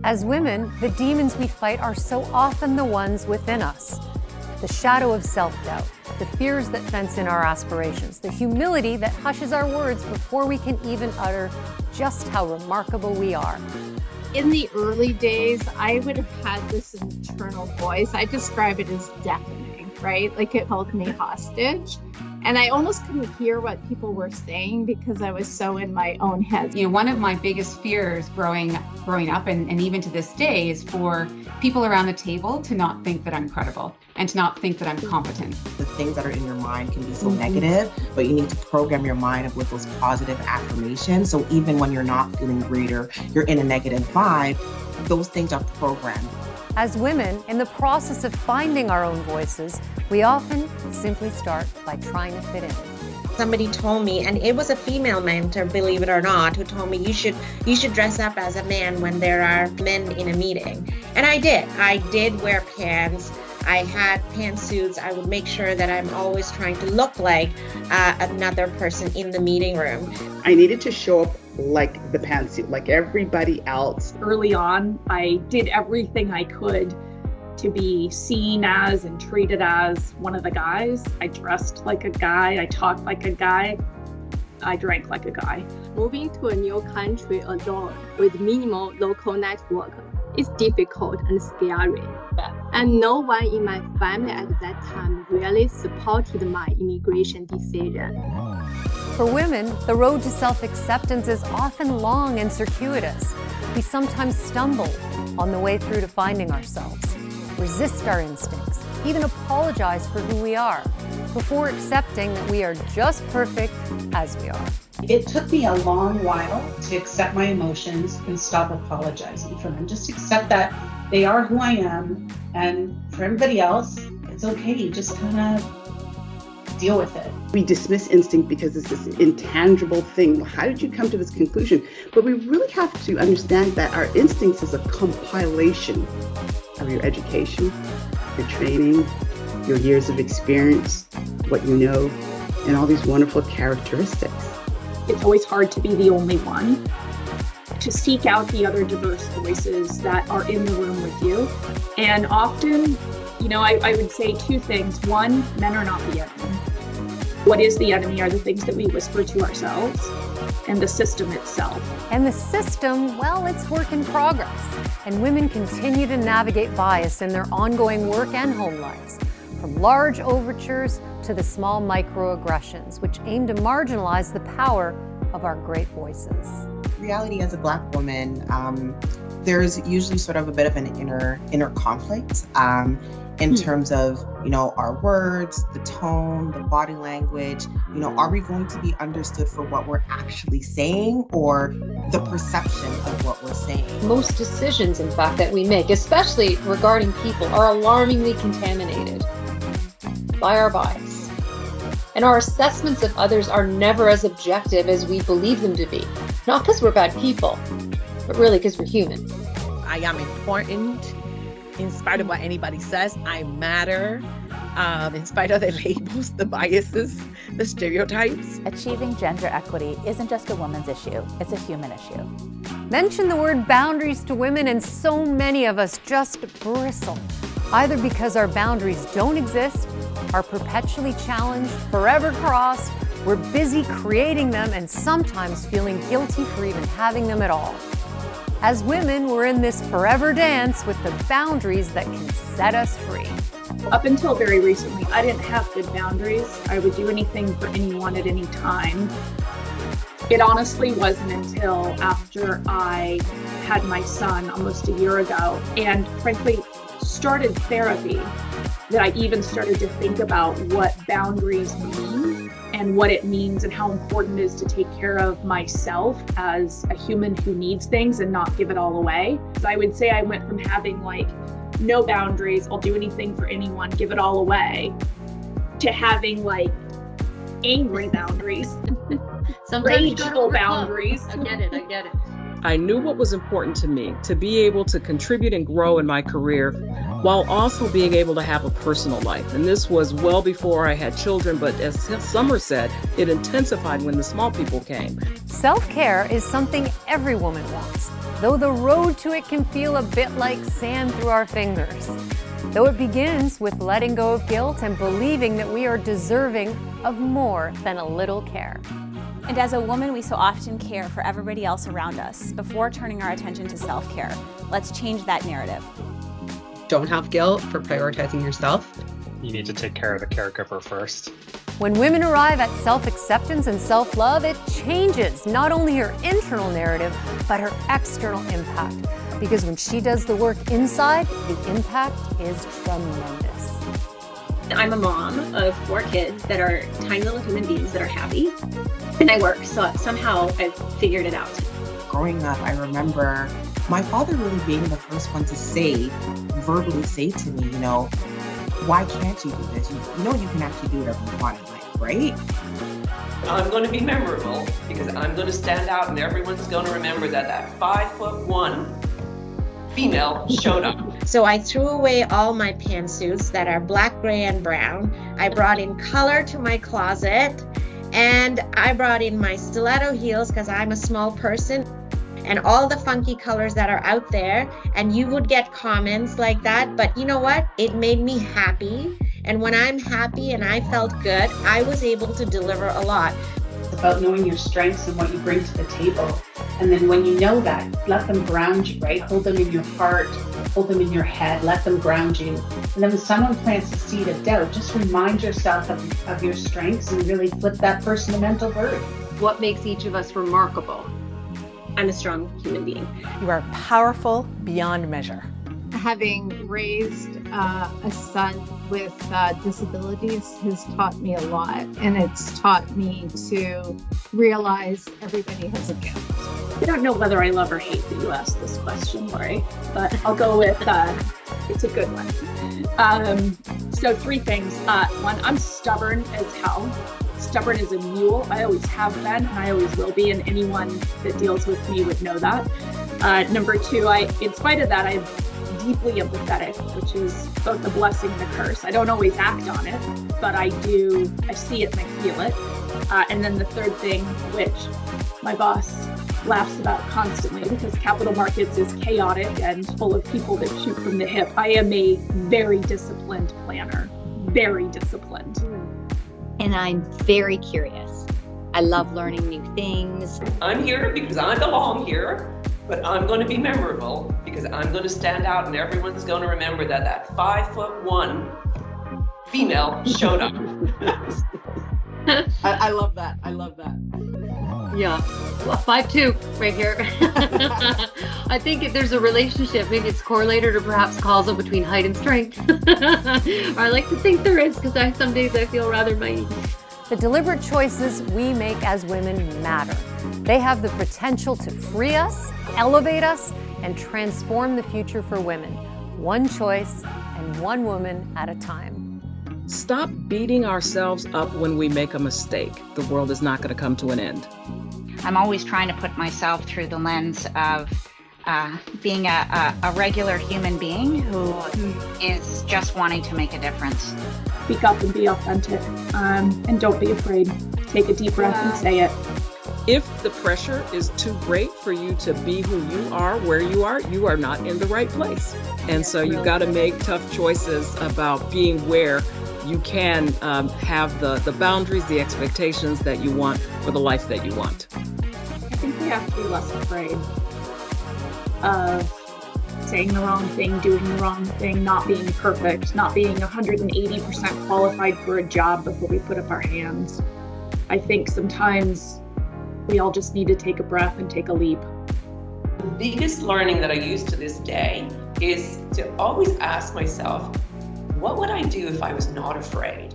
As women, the demons we fight are so often the ones within us. The shadow of self-doubt, the fears that fence in our aspirations, the humility that hushes our words before we can even utter just how remarkable we are. In the early days, I would have had this internal voice. I describe it as deafening, right? Like it held me hostage. And I almost couldn't hear what people were saying because I was so in my own head. You know, one of my biggest fears growing up and even to this day is for people around the table to not think that I'm credible and to not think that I'm competent. The things that are in your mind can be so negative, but you need to program your mind with those positive affirmations. So even when you're not feeling great or you're in a negative vibe, those things are programmed. As women, in the process of finding our own voices, we often simply start by trying to fit in. Somebody told me, and it was a female mentor, believe it or not, who told me you should dress up as a man when there are men in a meeting. And I did. I did wear pants. I had pantsuits. I would make sure that I'm always trying to look like another person in the meeting room. I needed to show up like the pantsuit, like everybody else. Early on, I did everything I could to be seen as and treated as one of the guys. I dressed like a guy, I talked like a guy, I drank like a guy. Moving to a new country alone with minimal local network is difficult and scary. And no one in my family at that time really supported my immigration decision. For women, the road to self-acceptance is often long and circuitous. We sometimes stumble on the way through to finding ourselves, resist our instincts, even apologize for who we are, before accepting that we are just perfect as we are. It took me a long while to accept my emotions and stop apologizing for them. Just accept that they are who I am, and for everybody else, it's okay. Just kind of deal with it. We dismiss instinct because it's this intangible thing. How did you come to this conclusion? But we really have to understand that our instincts is a compilation of your education, your training, your years of experience, what you know, and all these wonderful characteristics. It's always hard to be the only one, to seek out the other diverse voices that are in the room with you. And often, you know, I would say two things. One, men are not the enemy. What is the enemy are the things that we whisper to ourselves and the system itself. And the system, well, it's work in progress. And women continue to navigate bias in their ongoing work and home lives, from large overtures to the small microaggressions, which aim to marginalize the power of our great voices. Reality as a Black woman, there's usually sort of a bit of an inner conflict in terms of, you know, our words, the tone, the body language. You know, are we going to be understood for what we're actually saying or the perception of what we're saying? Most decisions, in fact, that we make, especially regarding people, are alarmingly contaminated by our bias. And our assessments of others are never as objective as we believe them to be. Not because we're bad people, but really because we're human. I am important in spite of what anybody says. I matter in spite of the labels, the biases, the stereotypes. Achieving gender equity isn't just a woman's issue, it's a human issue. Mention the word boundaries to women and so many of us just bristle, either because our boundaries don't exist, are perpetually challenged, forever crossed, we're busy creating them and sometimes feeling guilty for even having them at all. As women, we're in this forever dance with the boundaries that can set us free. Up until very recently, I didn't have good boundaries. I would do anything for anyone at any time. It honestly wasn't until after I had my son almost a year ago and frankly started therapy that I even started to think about what boundaries mean and what it means and how important it is to take care of myself as a human who needs things and not give it all away. So I would say I went from having like no boundaries, I'll do anything for anyone, give it all away, to having like angry boundaries, Sometimes rageful boundaries. I get it. I knew what was important to me, to be able to contribute and grow in my career while also being able to have a personal life. And this was well before I had children, but as Summer said, it intensified when the small people came. Self-care is something every woman wants, though the road to it can feel a bit like sand through our fingers. Though it begins with letting go of guilt and believing that we are deserving of more than a little care. And as a woman, we so often care for everybody else around us before turning our attention to self-care. Let's change that narrative. Don't have guilt for prioritizing yourself. You need to take care of the caregiver first. When women arrive at self-acceptance and self-love, it changes not only her internal narrative, but her external impact. Because when she does the work inside, the impact is tremendous. I'm a mom of 4 kids that are tiny little human beings that are happy. And I work, so somehow I've figured it out. Growing up, I remember my father really being the first one to verbally say to me, why can't you do this? You know you can actually do whatever you want in life, right? I'm going to be memorable because I'm going to stand out and everyone's going to remember that 5'1" female showed up. So I threw away all my pantsuits that are black, gray, and brown. I brought in color to my closet, and I brought in my stiletto heels because I'm a small person, and all the funky colors that are out there. And you would get comments like that, but you know what? It made me happy. And when I'm happy and I felt good, I was able to deliver a lot. It's about knowing your strengths and what you bring to the table. And then when you know that, let them ground you, right? Hold them in your heart, hold them in your head, let them ground you. And then when someone plants a seed of doubt, just remind yourself of your strengths and really flip that person a mental bird. What makes each of us remarkable? I'm a strong human being. You are powerful beyond measure. Having raised a son with disabilities has taught me a lot, and it's taught me to realize everybody has a gift. I don't know whether I love or hate that you asked this question, Lori, but I'll go with it's a good one. So 3 things. 1, I'm stubborn as hell. Stubborn as a mule. I always have been, and I always will be, and anyone that deals with me would know that. Number 2, in spite of that, I'm deeply empathetic, which is both a blessing and a curse. I don't always act on it, but I see it and I feel it. And then the 3rd thing, which my boss laughs about constantly because capital markets is chaotic and full of people that shoot from the hip. I am a very disciplined planner, very disciplined. And I'm very curious. I love learning new things. I'm here because I belong here, but I'm going to be memorable because I'm going to stand out and everyone's going to remember that 5'1" female showed up. I love that. I love that. Yeah, well, 5'2" right here. I think if there's a relationship, maybe it's correlated or perhaps causal between height and strength. I like to think there is because some days I feel rather mighty. The deliberate choices we make as women matter. They have the potential to free us, elevate us, and transform the future for women. One choice and one woman at a time. Stop beating ourselves up when we make a mistake. The world is not going to come to an end. I'm always trying to put myself through the lens of being a regular human being who is just wanting to make a difference. Speak up and be authentic, and don't be afraid. Take a deep breath and say it. If the pressure is too great for you to be who you are, where you are not in the right place. And so you've got to make tough choices about being where you can have the boundaries, the expectations that you want for the life that you want. I think we have to be less afraid of saying the wrong thing, doing the wrong thing, not being perfect, not being 180% qualified for a job before we put up our hands. I think sometimes we all just need to take a breath and take a leap. The biggest learning that I use to this day is to always ask myself, what would I do if I was not afraid?